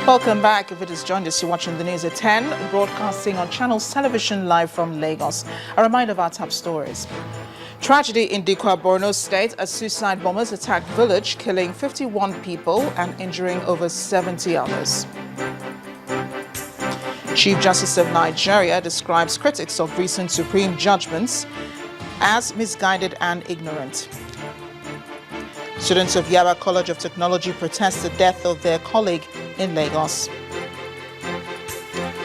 Welcome back. If it has joined us, you're watching the news at 10, broadcasting on Channels Television live from Lagos. A reminder of our top stories. Tragedy in Dikwa, Borno State as suicide bombers attacked village, killing 51 people and injuring over 70 others. Chief Justice of Nigeria describes critics of recent Supreme judgments as misguided and ignorant. Students of Yaba College of Technology protest the death of their colleague in Lagos.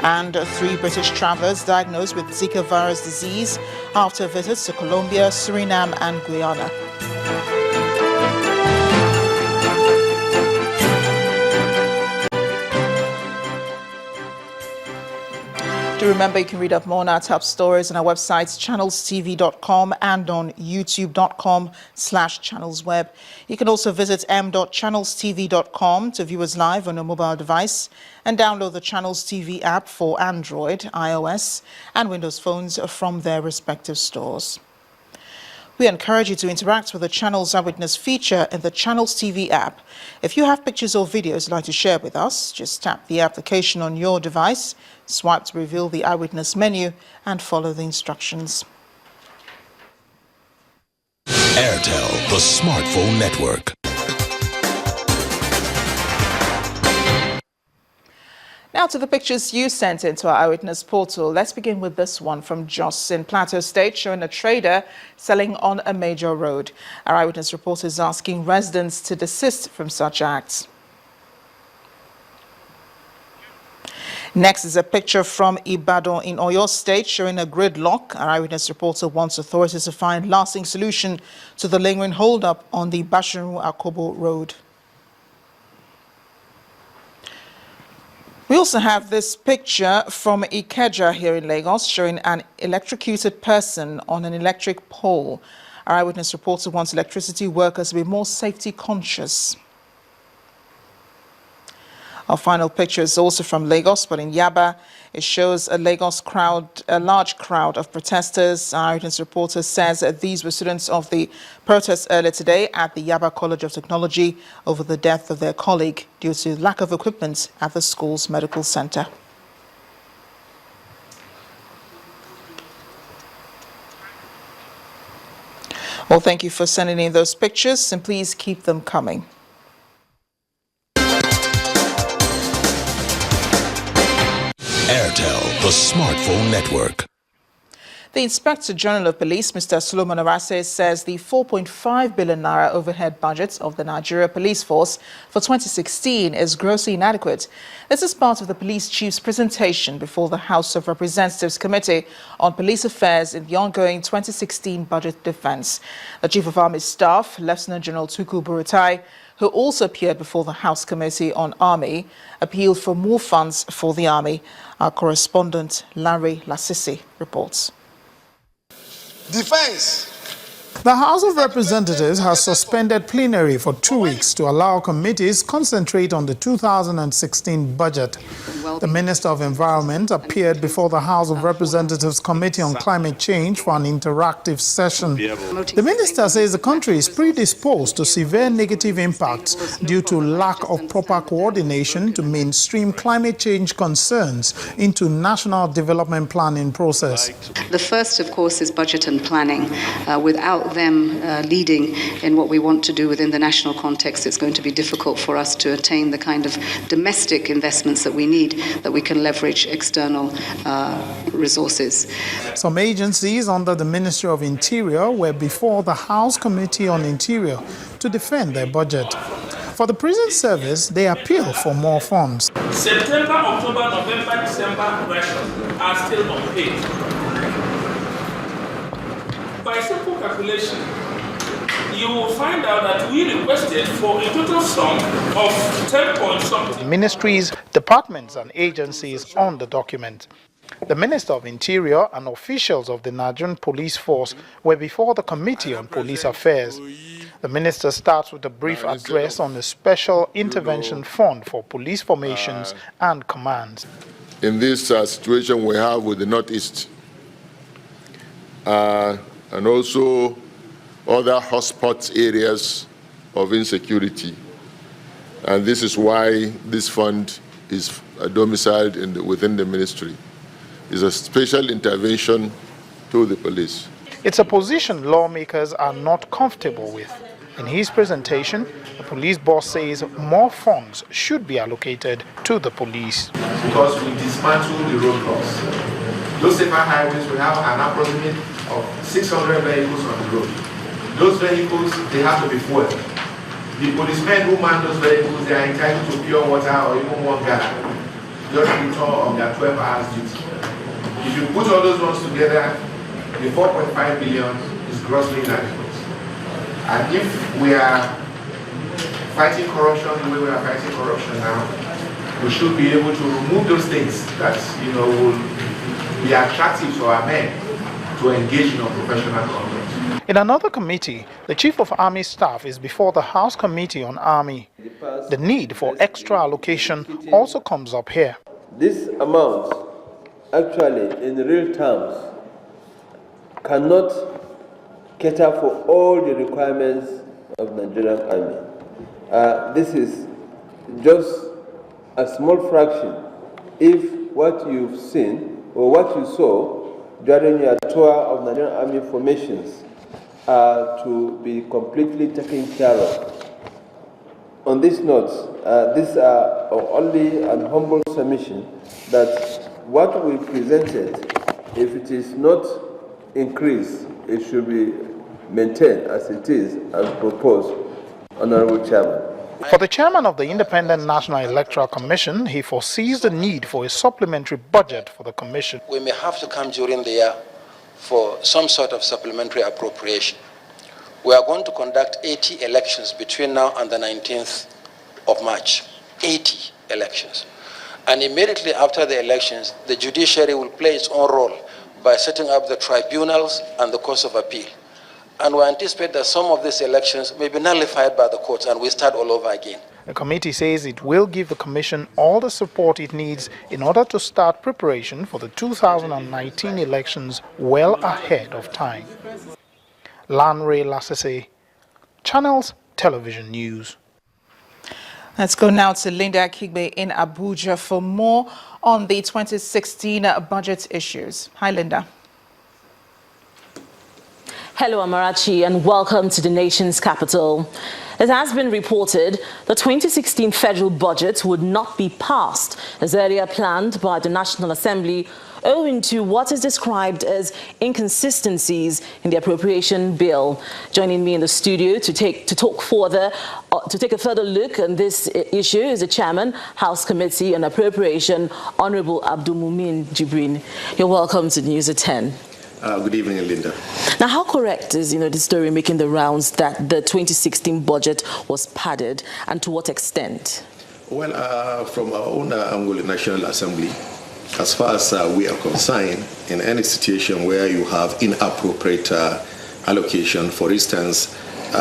And 3 British travelers diagnosed with Zika virus disease after visits to Colombia, Suriname and Guyana. Do remember you can read up more on our top stories on our websites channelstv.com and on youtube.com/channelsweb. You can also visit m.channelstv.com to view us live on a mobile device and download the Channels TV app for Android, iOS and Windows phones from their respective stores. We encourage you to interact with the Channels Eyewitness feature in the Channels TV app. If you have pictures or videos you'd like to share with us, just tap the application on your device, swipe to reveal the Eyewitness menu, and follow the instructions. Airtel, the smartphone network. Now to the pictures you sent into our Eyewitness portal. Let's begin with this one from Jos in Plateau State, showing a trader selling on a major road. Our Eyewitness reporter is asking residents to desist from such acts. Next is a picture from Ibadan in Oyo State showing a gridlock. Our Eyewitness reporter wants authorities to find lasting solution to the lingering hold-up on the Bashiru-Akobo road. We also have this picture from Ikeja here in Lagos showing an electrocuted person on an electric pole. Our Eyewitness reporter wants electricity workers to be more safety conscious. Our final picture is also from Lagos, but in Yaba. It shows a large crowd of protesters. Our Eyewitness reporter says that these were students of the protest earlier today at the Yaba College of Technology over the death of their colleague due to lack of equipment at the school's medical center. Well, thank you for sending in those pictures, and please keep them coming. Airtel, the smartphone network. The Inspector General of Police, Mr. Solomon Arase, says the 4.5 billion naira overhead budget of the Nigeria Police Force for 2016 is grossly inadequate. This is part of the police chief's presentation before the House of Representatives Committee on Police Affairs in the ongoing 2016 budget defense. The Chief of Army Staff, Lieutenant General Tuku Buratai, who also appeared before the House Committee on Army, appealed for more funds for the Army. Our correspondent, Larry Lasisi, reports. Defense. The House of Representatives has suspended plenary for 2 weeks to allow committees concentrate on the 2016 budget. The Minister of Environment appeared before the House of Representatives Committee on Climate Change for an interactive session. The minister says the country is predisposed to severe negative impacts due to lack of proper coordination to mainstream climate change concerns into national development planning process. The first, of course, is budget and planning. Without them leading in what we want to do within the national context, it's going to be difficult for us to attain the kind of domestic investments that we need, that we can leverage external resources. Some agencies under the Ministry of Interior were before the House Committee on Interior to defend their budget. For the prison service, they appeal for more funds. September, October, November, December rations are still unpaid. By simple calculation, you will find out that we requested for a total sum of 10 point something. Ministries, departments and agencies on the document. The Minister of Interior and officials of the Nigerian Police Force were before the Committee on Police Affairs. The minister starts with a brief address on the Special Intervention Fund for Police Formations and Commands. In this situation we have with the Northeast, and also other hotspot areas of insecurity. And this is why this fund is domiciled within the ministry. It's a special intervention to the police. It's a position lawmakers are not comfortable with. In his presentation, the police boss says more funds should be allocated to the police. Because we dismantle the roadblocks. Those safer highways, we have an approximate of 600 vehicles on the road. Those vehicles, they have to be fueled. The policemen who man those vehicles, they are entitled to pure water or even one gallon, just return of their 12 hours duty. If you put all those ones together, the 4.5 billion is grossly inadequate. And if we are fighting corruption the way we are fighting corruption now, we should be able to remove those things that will be attractive to our men to engage in unprofessional conduct. In another committee, the Chief of Army Staff is before the House Committee on Army. The need for extra allocation also comes up here. This amount, actually, in real terms, cannot cater for all the requirements of Nigerian Army. This is just a small fraction if what you've seen or what you saw during your tour of Nigerian Army formations are to be completely taken care of. On this note, these are only an humble submission that what we presented, if it is not increased, it should be maintained as it is, as proposed, Honorable Chairman. For the chairman of the Independent National Electoral Commission, he foresees the need for a supplementary budget for the commission. We may have to come during the year for some sort of supplementary appropriation. We are going to conduct 80 elections between now and the 19th of March. 80 elections. And immediately after the elections, the judiciary will play its own role by setting up the tribunals and the courts of appeal. And we anticipate that some of these elections may be nullified by the courts and we start all over again. The committee says it will give the commission all the support it needs in order to start preparation for the 2019 elections well ahead of time. Lanre Lasese, Channels Television News. Let's go now to Linda Kigbe in Abuja for more on the 2016 budget issues. Hi, Linda. Hello, Amarachi, and welcome to the nation's capital. It has been reported the 2016 federal budget would not be passed as earlier planned by the National Assembly owing to what is described as inconsistencies in the appropriation bill. Joining me in the studio to take a further look on this issue is the Chairman, House Committee on Appropriation, Honorable Abdul Mumin Jibrin. You're welcome to News at 10. Good evening, Linda. Now, how correct is the story making the rounds that the 2016 budget was padded, and to what extent? Well, from our own Angola National Assembly, as far as we are concerned, in any situation where you have inappropriate allocation, for instance,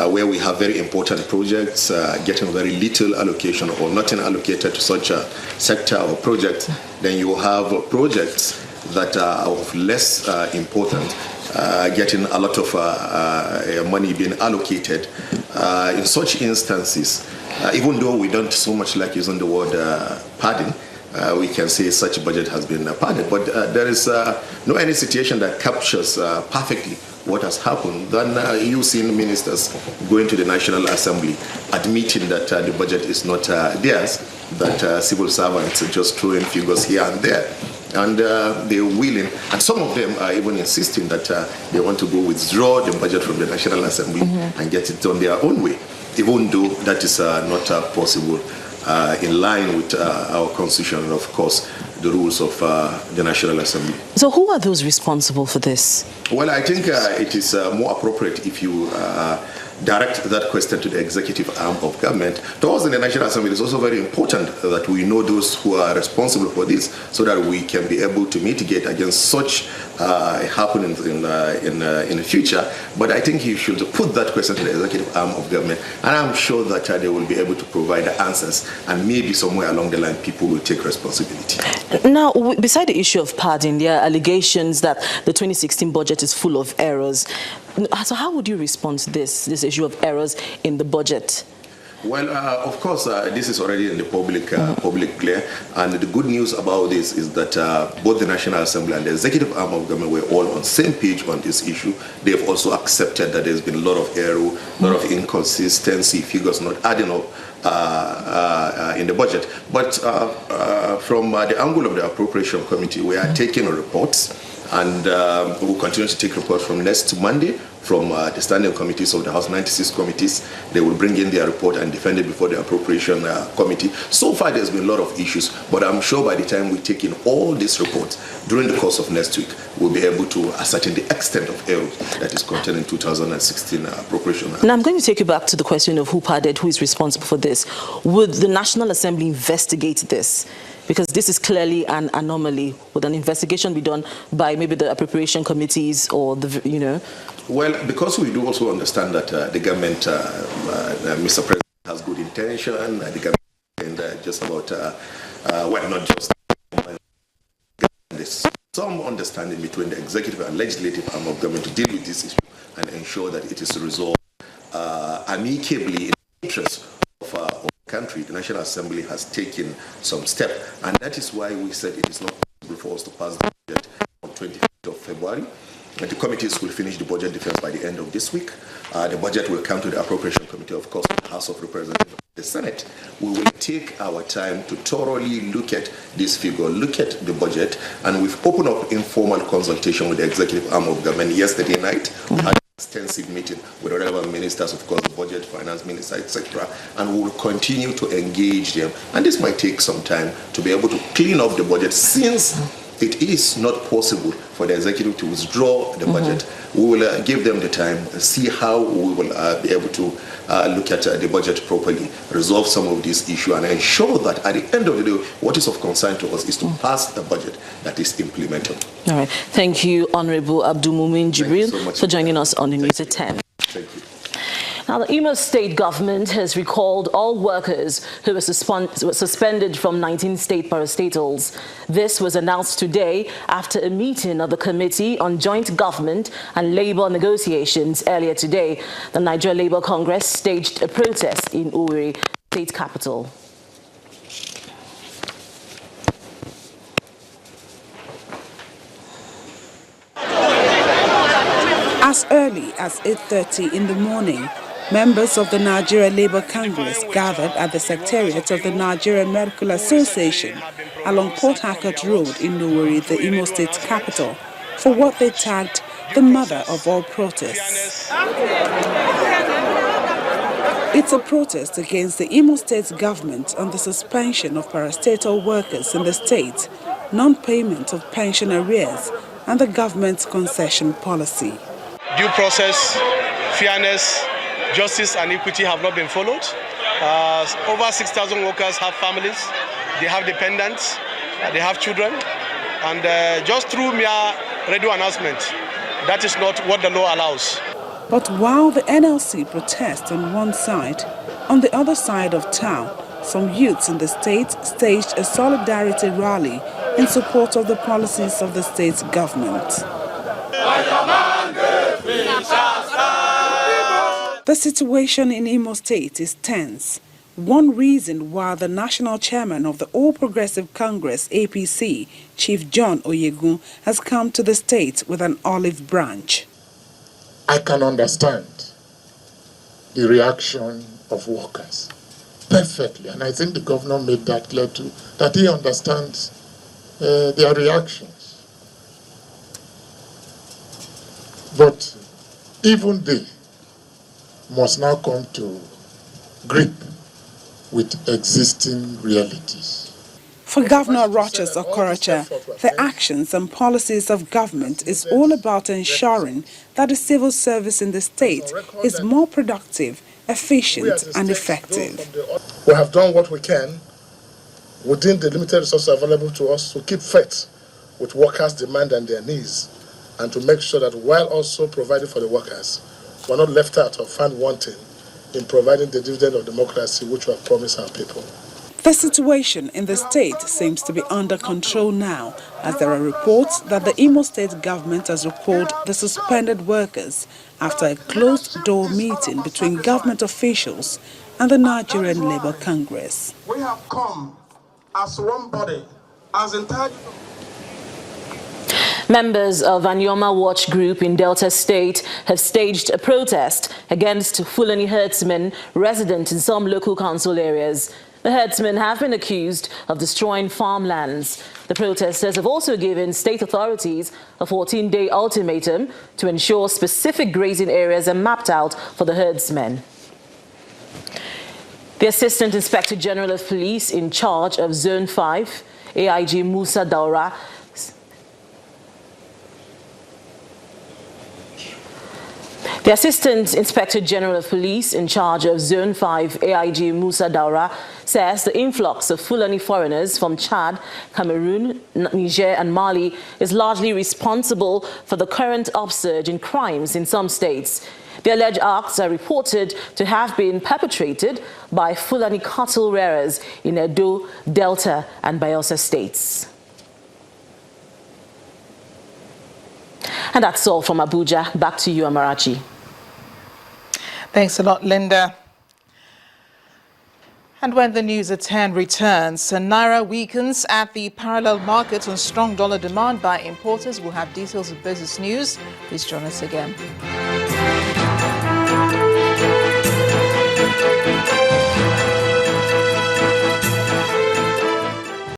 where we have very important projects getting very little allocation or nothing allocated to such a sector or project, then you have projects that are of less important, getting a lot of money being allocated. In such instances, even though we don't so much like using the word padding, we can say such a budget has been padded. But there is no any situation that captures perfectly what has happened. Then you've seen ministers going to the National Assembly admitting that the budget is not theirs, that civil servants are just throwing figures here and there. And they're willing, and some of them are even insisting that they want to go withdraw the budget from the National Assembly and get it on their own way, even though that is not possible in line with our constitution and, of course, the rules of the National Assembly. So who are those responsible for this? Well, I think it is more appropriate if you direct that question to the executive arm of government. To us in the National Assembly, it's also very important that we know those who are responsible for this so that we can be able to mitigate against such happenings in the future. But I think you should put that question to the executive arm of government, and I'm sure that they will be able to provide the answers, and maybe somewhere along the line people will take responsibility. Now, beside the issue of padding, there are allegations that the 2016 budget is full of errors. So how would you respond to this issue of errors in the budget? Well, of course, this is already in the public glare, and the good news about this is that both the National Assembly and the executive arm of government were all on the same page on this issue. They've also accepted that there's been a lot of error, a lot of inconsistency, figures not adding up in the budget. But from the angle of the Appropriation Committee, we are taking reports, and we will continue to take reports from next Monday from the standing committees of the House, 96 committees. They will bring in their report and defend it before the Appropriation Committee. So far, there's been a lot of issues, but I'm sure by the time we take in all these reports during the course of next week, we'll be able to ascertain the extent of error that is contained in 2016 appropriation. Now, I'm going to take you back to the question of who padded, who is responsible for this. Would the National Assembly investigate this? Because this is clearly an anomaly. Would an investigation be done by maybe the appropriation committees or the, you know? Well, because we do also understand that the government, Mr. President, has good intention, the government and just about, well, not just, there's some understanding between the executive and legislative arm of government to deal with this issue and ensure that it is resolved amicably in the interest of our country. The National Assembly has taken some steps, and that is why we said it is not possible for us to pass the budget on 25th of February. And the committees will finish the budget defense by the end of this week. The budget will come to the Appropriation Committee, of course, the House of Representatives, the Senate. We will take our time to thoroughly look at this figure, look at the budget, and we've opened up informal consultation with the executive arm of government yesterday night. Had extensive meeting with relevant ministers, of course, the budget, finance minister, etc., and we will continue to engage them. And this might take some time to be able to clean up the budget, since it is not possible for the executive to withdraw the budget. We will give them the time, see how we will be able to look at the budget properly, resolve some of these issues, and ensure that at the end of the day, what is of concern to us is to pass the budget that is implemented. All right. Thank you, Honorable Abdulmumin Jibril, for joining us on the News at 10. Thank you. Now, the Imo State government has recalled all workers who were suspended from 19 state parastatals. This was announced today after a meeting of the Committee on Joint Government and Labour Negotiations earlier today. The Nigeria Labour Congress staged a protest in Owerri, state capital. As early as 8:30 in the morning, members of the Nigeria Labour Congress gathered at the secretariat of the Nigeria Medical Association along Port Harcourt Road in Owerri, the Imo State capital, for what they tagged the mother of all protests. It's a protest against the Imo State government on the suspension of parastatal workers in the state, non-payment of pension arrears, and the government's concession policy. Due process, fairness, justice and equity have not been followed. Over 6,000 workers have families, they have dependents, they have children, and just through mere radio announcement, that is not what the law allows. But while the NLC protests on one side, on the other side of town, some youths in the state staged a solidarity rally in support of the policies of the state government. The situation in Imo State is tense. One reason why the national chairman of the All Progressive Congress, APC, Chief John Oyegun, has come to the state with an olive branch. I can understand the reaction of workers perfectly, and I think the governor made that clear too, that he understands their reactions. But even they must now come to grip with existing realities. For Governor Rochas Okorocha, the actions and policies of government is all about ensuring that the civil service in the state is more productive, efficient and effective. We have done what we can within the limited resources available to us to keep faith with workers' demand and their needs, and to make sure that while also providing for the workers, we're not left out or found wanting in providing the dividend of democracy which we have promised our people. The situation in the state seems to be under control now, as there are reports that the Imo State government has recalled the suspended workers after a closed-door meeting between government officials and the Nigerian Labour Congress. We have come as one body, as entire. Members of Anyoma Watch Group in Delta State have staged a protest against Fulani herdsmen resident in some local council areas. The herdsmen have been accused of destroying farmlands. The protesters have also given state authorities a 14-day ultimatum to ensure specific grazing areas are mapped out for the herdsmen. The Assistant Inspector General of Police in charge of Zone 5, AIG Musa Daura, The Assistant Inspector General of Police in charge of Zone 5, AIG Musa Daura, says the influx of Fulani foreigners from Chad, Cameroon, Niger and Mali is largely responsible for the current upsurge in crimes in some states. The alleged acts are reported to have been perpetrated by Fulani cattle rearers in Edo, Delta and Bayelsa states. And that's all from Abuja. Back to you, Amarachi. Thanks a lot, Linda. And when the news at 10 returns, Naira weakens at the parallel market on strong dollar demand by importers. We'll have details of business news. Please join us again.